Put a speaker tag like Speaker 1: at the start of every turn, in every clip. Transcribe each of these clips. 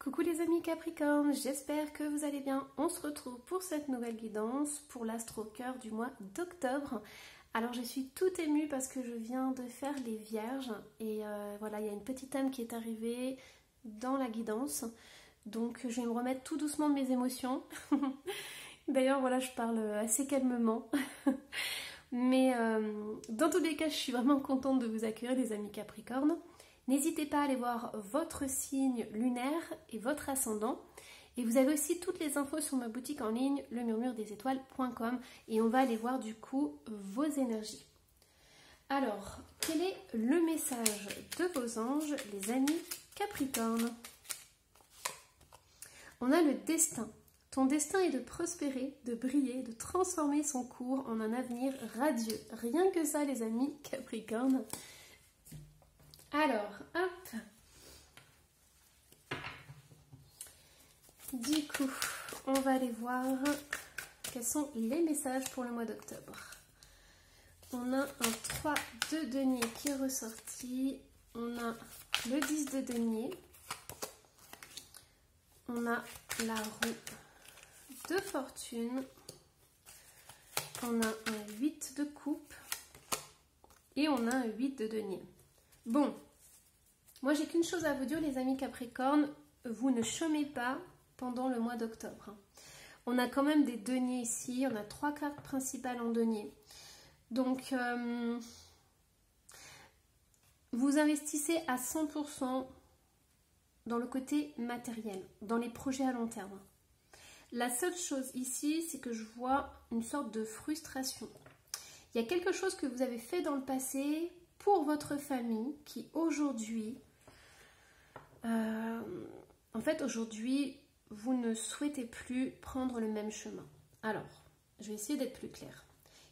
Speaker 1: Coucou les amis Capricorne, j'espère que vous allez bien. On se retrouve pour cette nouvelle guidance pour l'astro-cœur du mois d'octobre. Alors je suis toute émue parce que je viens de faire les vierges et voilà, il y a une petite âme qui est arrivée dans la guidance. Donc je vais me remettre tout doucement de mes émotions. D'ailleurs voilà, je parle assez calmement. Mais dans tous les cas, je suis vraiment contente de vous accueillir les amis Capricorne. N'hésitez pas à aller voir votre signe lunaire et votre ascendant. Et vous avez aussi toutes les infos sur ma boutique en ligne, lemurmuredesétoiles.com. Et on va aller voir du coup vos énergies. Alors, quel est le message de vos anges, les amis Capricorne? On a le destin. Ton destin est de prospérer, de briller, de transformer son cours en un avenir radieux. Rien que ça, les amis Capricorne. Alors, hop. Du coup, on va aller voir quels sont les messages pour le mois d'octobre. On a un 3 de denier qui est ressorti. On a le 10 de denier. On a la roue de fortune. On a un 8 de coupe. Et on a un 8 de denier. Bon, moi j'ai qu'une chose à vous dire les amis Capricorne, vous ne chômez pas pendant le mois d'octobre. On a quand même des deniers ici, on a 3 cartes principales en denier. Donc, vous investissez à 100% dans le côté matériel, dans les projets à long terme. La seule chose ici, c'est que je vois une sorte de frustration. Il y a quelque chose que vous avez fait dans le passé pour votre famille qui aujourd'hui, en fait aujourd'hui, vous ne souhaitez plus prendre le même chemin. Alors, je vais essayer d'être plus claire.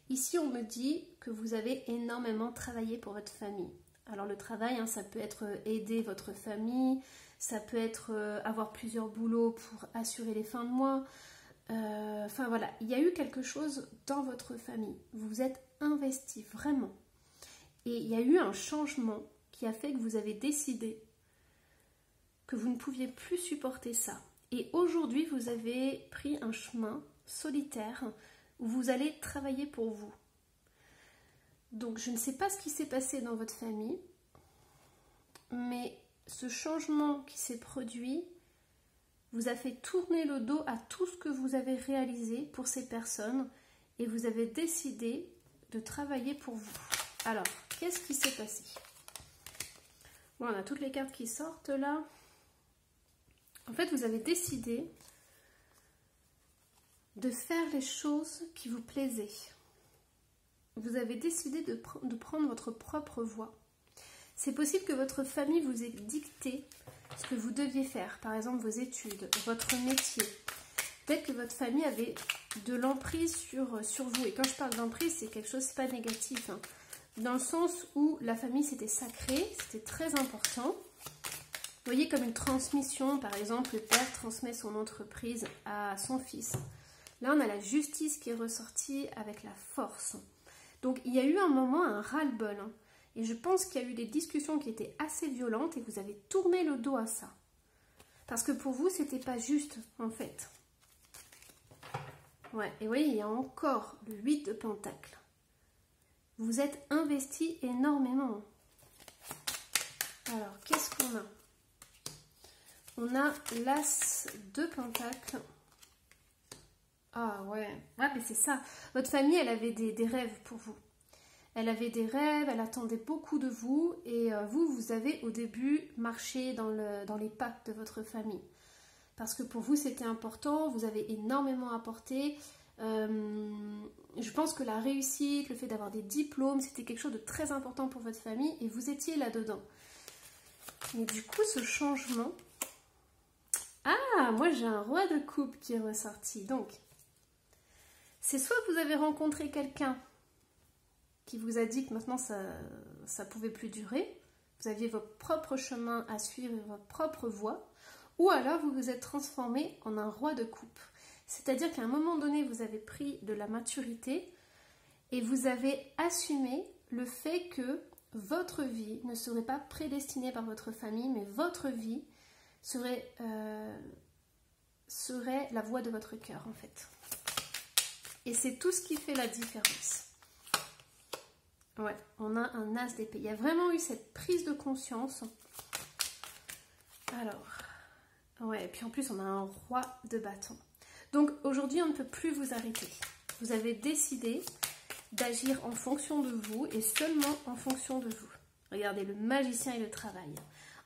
Speaker 1: Ici, on me dit que vous avez énormément travaillé pour votre famille. Alors le travail, hein, ça peut être aider votre famille, ça peut être avoir plusieurs boulots pour assurer les fins de mois. Enfin voilà, il y a eu quelque chose dans votre famille. Vous vous êtes investi vraiment. Et il y a eu un changement qui a fait que vous avez décidé que vous ne pouviez plus supporter ça. Et aujourd'hui, vous avez pris un chemin solitaire où vous allez travailler pour vous. Donc, je ne sais pas ce qui s'est passé dans votre famille, mais ce changement qui s'est produit vous a fait tourner le dos à tout ce que vous avez réalisé pour ces personnes et vous avez décidé de travailler pour vous. Alors, qu'est-ce qui s'est passé? Bon, on a toutes les cartes qui sortent là. En fait, vous avez décidé de faire les choses qui vous plaisaient. Vous avez décidé de prendre votre propre voie. C'est possible que votre famille vous ait dicté ce que vous deviez faire. Par exemple, vos études, votre métier. Peut-être que votre famille avait de l'emprise sur vous. Et quand je parle d'emprise, c'est quelque chose, c'est pas négatif, hein. Dans le sens où la famille c'était sacré, c'était très important. Vous voyez, comme une transmission, par exemple, le père transmet son entreprise à son fils. Là, on a la justice qui est ressortie avec la force. Donc, il y a eu un moment, un ras-le-bol. Hein. Et je pense qu'il y a eu des discussions qui étaient assez violentes et vous avez tourné le dos à ça. Parce que pour vous, c'était pas juste, en fait. Ouais, et vous voyez, il y a encore le 8 de Pentacle. Vous êtes investi énormément. Alors, qu'est-ce qu'on a? On a l'As de Pentacle. Ah ouais, mais c'est ça. Votre famille, elle avait des rêves pour vous. Elle avait des rêves, elle attendait beaucoup de vous. Et vous avez au début marché dans les pas de votre famille. Parce que pour vous, c'était important, vous avez énormément apporté. Je pense que la réussite, le fait d'avoir des diplômes, c'était quelque chose de très important pour votre famille et vous étiez là-dedans. Mais du coup, ce changement... Ah, moi j'ai un roi de coupe qui est ressorti. Donc, c'est soit vous avez rencontré quelqu'un qui vous a dit que maintenant ça pouvait plus durer, vous aviez votre propre chemin à suivre, votre propre voie, ou alors vous vous êtes transformé en un roi de coupe. C'est-à-dire qu'à un moment donné, vous avez pris de la maturité et vous avez assumé le fait que votre vie ne serait pas prédestinée par votre famille, mais votre vie serait la voix de votre cœur en fait. Et c'est tout ce qui fait la différence. Ouais, on a un as d'épée. Il y a vraiment eu cette prise de conscience. Alors, ouais, et puis en plus on a un roi de bâton. Donc aujourd'hui on ne peut plus vous arrêter. Vous avez décidé d'agir en fonction de vous et seulement en fonction de vous. Regardez, le magicien et le travail.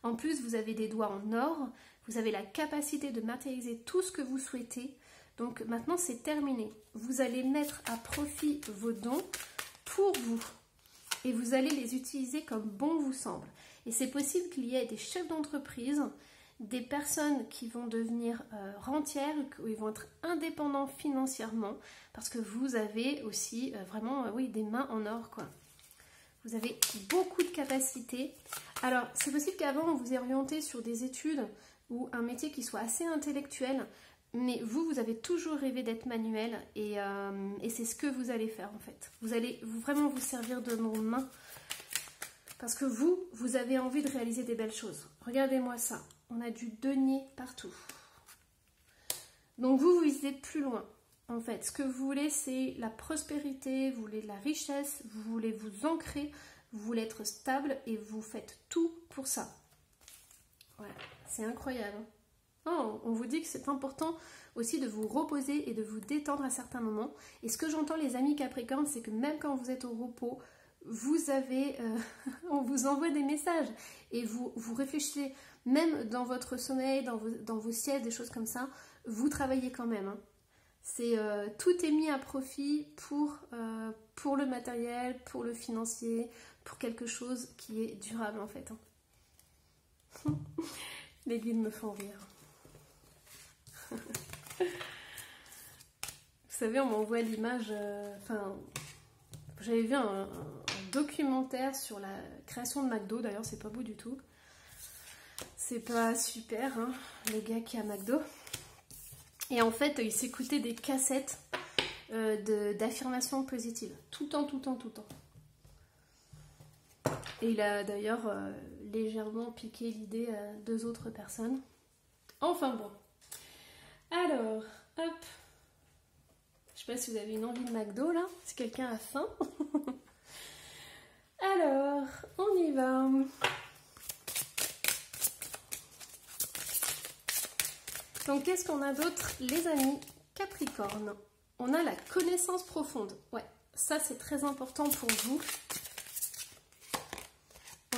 Speaker 1: En plus, vous avez des doigts en or, vous avez la capacité de matérialiser tout ce que vous souhaitez. Donc maintenant, c'est terminé. Vous allez mettre à profit vos dons pour vous. Et vous allez les utiliser comme bon vous semble. Et c'est possible qu'il y ait des chefs d'entreprise, des personnes qui vont devenir rentières, qui vont être indépendants financièrement, parce que vous avez aussi vraiment oui, des mains en or, quoi. Vous avez beaucoup de capacités. Alors, c'est possible qu'avant, on vous ait orienté sur des études ou un métier qui soit assez intellectuel, mais vous avez toujours rêvé d'être manuel et c'est ce que vous allez faire en fait. Vous allez vraiment vous servir de vos mains parce que vous avez envie de réaliser des belles choses. Regardez-moi ça. On a du denier partout. Donc vous visez plus loin. En fait, ce que vous voulez, c'est la prospérité, vous voulez de la richesse, vous voulez vous ancrer, vous voulez être stable et vous faites tout pour ça. Voilà, c'est incroyable. Oh, on vous dit que c'est important aussi de vous reposer et de vous détendre à certains moments. Et ce que j'entends, les amis Capricorne, c'est que même quand vous êtes au repos, vous avez, on vous envoie des messages et vous réfléchissez, même dans votre sommeil, dans vos siestes, des choses comme ça, vous travaillez quand même. Hein. Tout est mis à profit pour le matériel, pour le financier, pour quelque chose qui est durable en fait. Hein. Les guides me font rire. Vous savez, on m'envoie l'image, j'avais vu un documentaire sur la création de McDo, d'ailleurs c'est pas beau du tout. C'est pas super, hein, le gars qui a McDo. Et en fait, il s'écoutait des cassettes d'affirmations positives. Tout le temps. Et il a d'ailleurs légèrement piqué l'idée à 2 autres personnes. Enfin bon. Alors, hop. Je sais pas si vous avez une envie de McDo là, si quelqu'un a faim. Alors, on y va. Donc, qu'est-ce qu'on a d'autre, les amis Capricorne? On a la connaissance profonde. Ouais, ça c'est très important pour vous.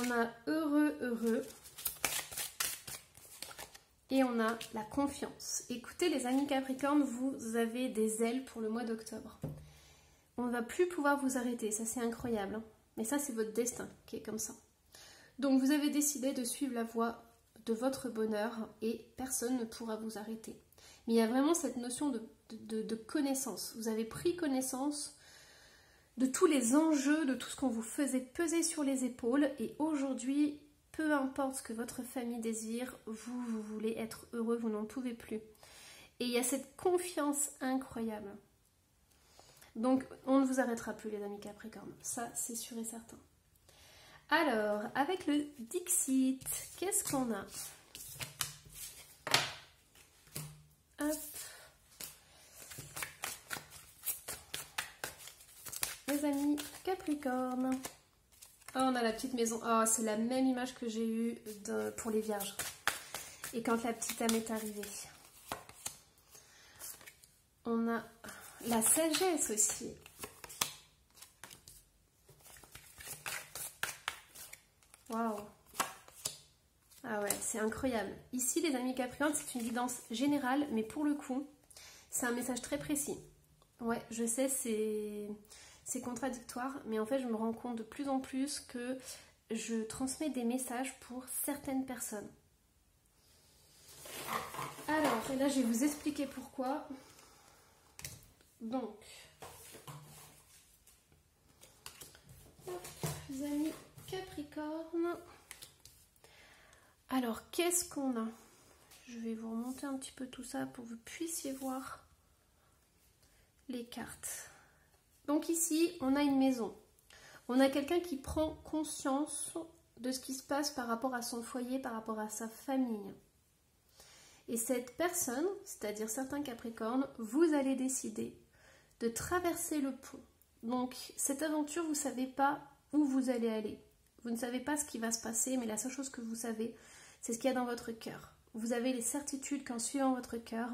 Speaker 1: On a heureux. Et on a la confiance. Écoutez, les amis Capricorne, vous avez des ailes pour le mois d'octobre. On ne va plus pouvoir vous arrêter, ça c'est incroyable. Hein. Mais ça c'est votre destin qui est comme ça. Donc vous avez décidé de suivre la voie de votre bonheur et personne ne pourra vous arrêter. Mais il y a vraiment cette notion de connaissance. Vous avez pris connaissance de tous les enjeux, de tout ce qu'on vous faisait peser sur les épaules et aujourd'hui, peu importe ce que votre famille désire, vous voulez être heureux, vous n'en pouvez plus. Et il y a cette confiance incroyable. Donc, on ne vous arrêtera plus, les amis Capricorne. Ça, c'est sûr et certain. Alors, avec le Dixit, qu'est-ce qu'on a? Hop. Les amis Capricorne. Oh, on a la petite maison. Oh, c'est la même image que j'ai eue pour les vierges. Et quand la petite âme est arrivée. On a la sagesse aussi. Waouh. Ah ouais, c'est incroyable. Ici, les amis Capricorne, c'est une guidance générale, mais pour le coup, c'est un message très précis. Ouais, je sais, c'est contradictoire, mais en fait, je me rends compte de plus en plus que je transmets des messages pour certaines personnes. Alors, et là, je vais vous expliquer pourquoi. Donc, les amis Capricorne. Alors, qu'est-ce qu'on a? Je vais vous remonter un petit peu tout ça pour que vous puissiez voir les cartes. Donc ici, on a une maison. On a quelqu'un qui prend conscience de ce qui se passe par rapport à son foyer, par rapport à sa famille. Et cette personne, c'est-à-dire certains Capricornes, vous allez décider de traverser le pont. Donc cette aventure, vous ne savez pas où vous allez aller. Vous ne savez pas ce qui va se passer, mais la seule chose que vous savez, c'est ce qu'il y a dans votre cœur. Vous avez les certitudes qu'en suivant votre cœur,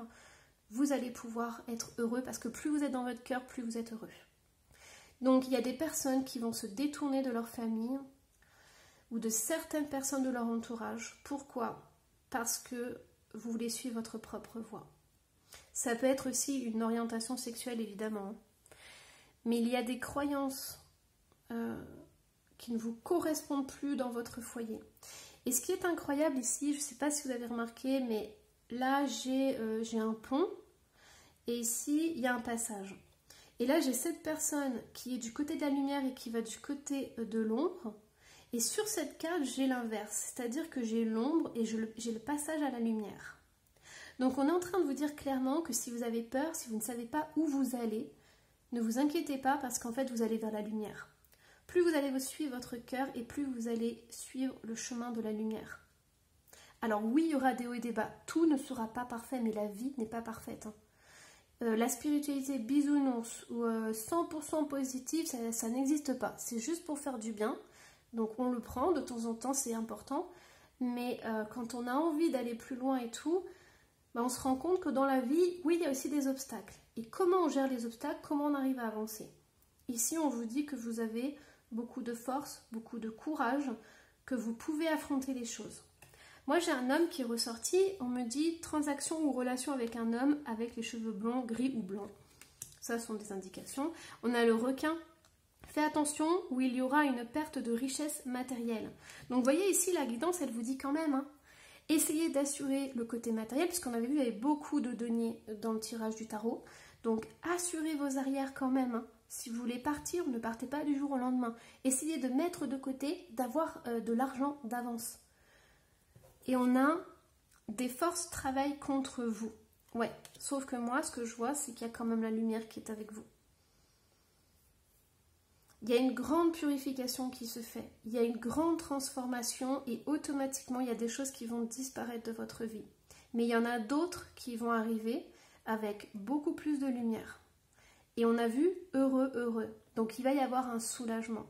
Speaker 1: vous allez pouvoir être heureux, parce que plus vous êtes dans votre cœur, plus vous êtes heureux. Donc il y a des personnes qui vont se détourner de leur famille ou de certaines personnes de leur entourage. Pourquoi? Parce que vous voulez suivre votre propre voie. Ça peut être aussi une orientation sexuelle, évidemment. Mais il y a des croyances qui ne vous correspondent plus dans votre foyer. Et ce qui est incroyable ici, je ne sais pas si vous avez remarqué, mais là j'ai un pont et ici il y a un passage. Et là j'ai cette personne qui est du côté de la lumière et qui va du côté de l'ombre. Et sur cette carte j'ai l'inverse, c'est-à-dire que j'ai l'ombre et j'ai le passage à la lumière. Donc on est en train de vous dire clairement que si vous avez peur, si vous ne savez pas où vous allez, ne vous inquiétez pas parce qu'en fait vous allez vers la lumière. Plus vous allez suivre votre cœur et plus vous allez suivre le chemin de la lumière. Alors oui, il y aura des hauts et des bas. Tout ne sera pas parfait, mais la vie n'est pas parfaite. La spiritualité bisounours ou 100% positive, ça n'existe pas. C'est juste pour faire du bien. Donc on le prend, de temps en temps, c'est important. Mais quand on a envie d'aller plus loin et tout, on se rend compte que dans la vie, oui, il y a aussi des obstacles. Et comment on gère les obstacles, comment on arrive à avancer? Ici, on vous dit que vous avez beaucoup de force, beaucoup de courage, que vous pouvez affronter les choses. Moi, j'ai un homme qui est ressorti, on me dit transaction ou relation avec un homme avec les cheveux blonds, gris ou blancs. Ça sont des indications. On a le requin. Fais attention, où il y aura une perte de richesse matérielle. Donc, vous voyez ici, la guidance, elle vous dit quand même, essayez d'assurer le côté matériel, puisqu'on avait vu, il y avait beaucoup de deniers dans le tirage du tarot. Donc, assurez vos arrières quand même. Si vous voulez partir, ne partez pas du jour au lendemain. Essayez de mettre de côté, d'avoir de l'argent d'avance. Et on a des forces travaillent contre vous. Ouais, sauf que moi, ce que je vois, c'est qu'il y a quand même la lumière qui est avec vous. Il y a une grande purification qui se fait. Il y a une grande transformation et automatiquement, il y a des choses qui vont disparaître de votre vie. Mais il y en a d'autres qui vont arriver avec beaucoup plus de lumière. Et on a vu heureux, heureux. Donc il va y avoir un soulagement.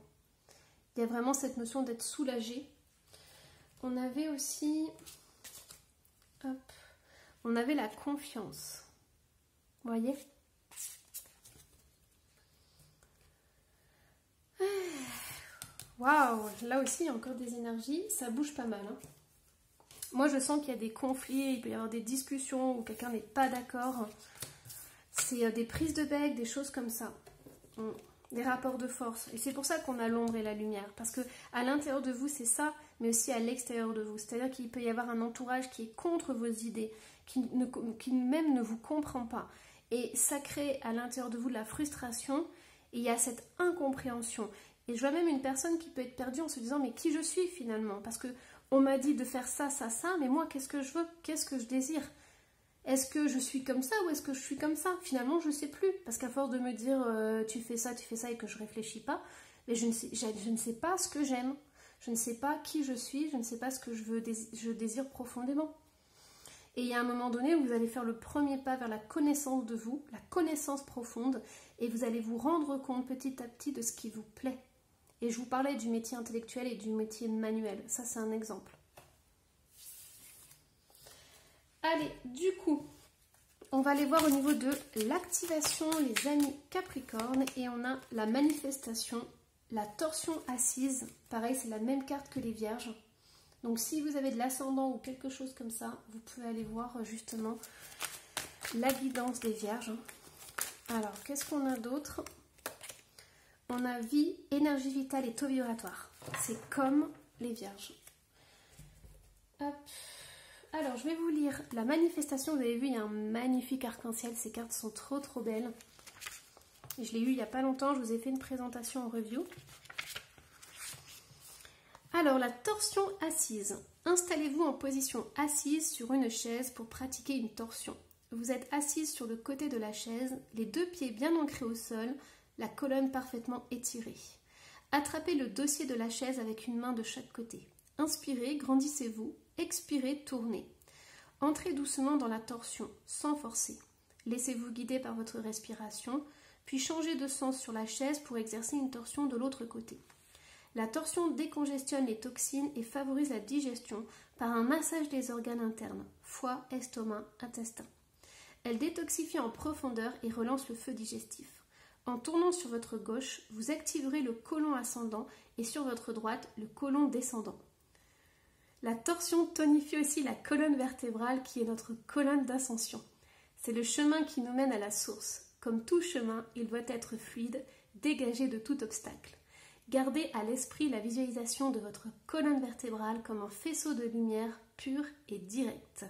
Speaker 1: Il y a vraiment cette notion d'être soulagé. On avait aussi... Hop, on avait la confiance. Vous voyez? Waouh! Là aussi, il y a encore des énergies. Ça bouge pas mal. Moi, je sens qu'il y a des conflits, il peut y avoir des discussions où quelqu'un n'est pas d'accord. C'est des prises de bec, des choses comme ça. Des rapports de force. Et c'est pour ça qu'on a l'ombre et la lumière. Parce que à l'intérieur de vous, c'est ça, mais aussi à l'extérieur de vous. C'est-à-dire qu'il peut y avoir un entourage qui est contre vos idées, qui même ne vous comprend pas. Et ça crée à l'intérieur de vous de la frustration. Et il y a cette incompréhension. Et je vois même une personne qui peut être perdue en se disant, mais qui je suis finalement? Parce que on m'a dit de faire ça, ça, ça, mais moi, qu'est-ce que je veux? Qu'est-ce que je désire? Est-ce que je suis comme ça ou est-ce que je suis comme ça? Finalement, je ne sais plus. Parce qu'à force de me dire tu fais ça et que je ne réfléchis pas, mais je ne sais pas ce que j'aime. Je ne sais pas qui je suis, je ne sais pas ce que je désire profondément. Et il y a un moment donné où vous allez faire le premier pas vers la connaissance de vous, la connaissance profonde, et vous allez vous rendre compte petit à petit de ce qui vous plaît. Et je vous parlais du métier intellectuel et du métier manuel. Ça, c'est un exemple. Allez, du coup, on va aller voir au niveau de l'activation, les amis Capricorne. Et on a la manifestation, la torsion assise. Pareil, c'est la même carte que les Vierges. Donc, si vous avez de l'ascendant ou quelque chose comme ça, vous pouvez aller voir justement la guidance des Vierges. Alors, qu'est-ce qu'on a d'autre? On a vie, énergie vitale et taux vibratoire. C'est comme les Vierges. Hop. Alors, je vais vous lire la manifestation. Vous avez vu, il y a un magnifique arc-en-ciel. Ces cartes sont trop, trop belles. Je l'ai eu il n'y a pas longtemps. Je vous ai fait une présentation en review. Alors, la torsion assise. Installez-vous en position assise sur une chaise pour pratiquer une torsion. Vous êtes assise sur le côté de la chaise, les deux pieds bien ancrés au sol, la colonne parfaitement étirée. Attrapez le dossier de la chaise avec une main de chaque côté. Inspirez, grandissez-vous. Expirez, tournez. Entrez doucement dans la torsion, sans forcer. Laissez-vous guider par votre respiration, puis changez de sens sur la chaise pour exercer une torsion de l'autre côté. La torsion décongestionne les toxines et favorise la digestion par un massage des organes internes, foie, estomac, intestin. Elle détoxifie en profondeur et relance le feu digestif. En tournant sur votre gauche, vous activerez le côlon ascendant et sur votre droite, le côlon descendant. La torsion tonifie aussi la colonne vertébrale qui est notre colonne d'ascension. C'est le chemin qui nous mène à la source. Comme tout chemin, il doit être fluide, dégagé de tout obstacle. Gardez à l'esprit la visualisation de votre colonne vertébrale comme un faisceau de lumière pure et directe.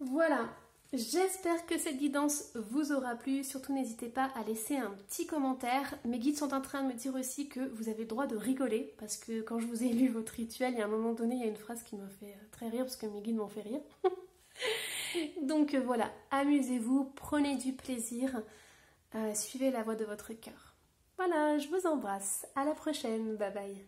Speaker 1: Voilà, j'espère que cette guidance vous aura plu. Surtout n'hésitez pas à laisser un petit commentaire. Mes guides sont en train de me dire aussi que vous avez le droit de rigoler, parce que quand je vous ai lu votre rituel, il y a un moment donné, il y a une phrase qui m'a fait très rire, parce que mes guides m'ont fait rire. Donc voilà, amusez-vous, prenez du plaisir, suivez la voie de votre cœur. Voilà, je vous embrasse, à la prochaine, bye bye.